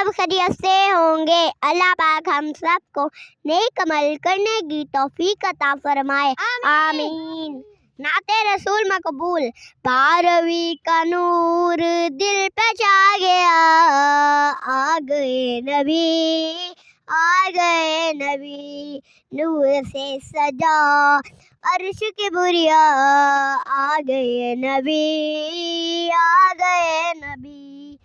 सब खैरियत से होंगे। अल्लाह पाक हम सब को नेक अमल करने की तौफीक अता फरमाए, आमीन। नाते रसूल मकबूल। 12वीं का नूर दिल पे छा गया, आ गए नबी, आ गए नबी, नूर से सजा अर्श की बुरिया, आ गए नबी, आ गए नबी।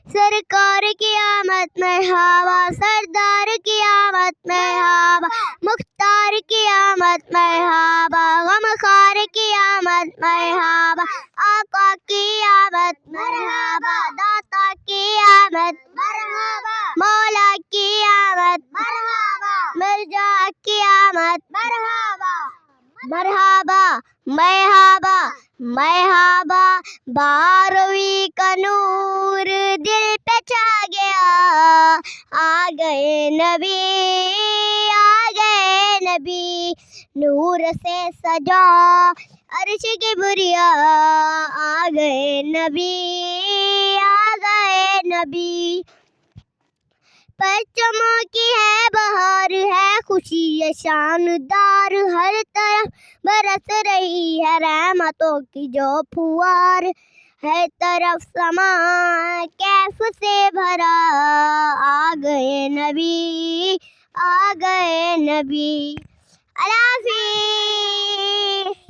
सरकार की आमद मरहबा, सरदार की आमद मरहबा, मुख्तार की आमद मरहबा, गमखार की आमद मरहबा, आका की आमद मरहबा, दाता की आमद मरहबा, मौला की आमद मरहबा, मिर्जा की आमद मरहबा, मरहबा मरहबा मरहबा। 12वीं का नूर दिल पे छा गया, आ गए नबी, आ गए नबी, नूर से सजा अर्श की बुरिया, आ गए नबी, आ गए नबी। परचमों की है बहार है खुशी ये शानदार, हर तरफ बरस रही है रहमतों की जो फुहार, हर तरफ समा कैफ से भरा, आ गए नबी, आ गए नबी। अल्लाह हाफ़िज़।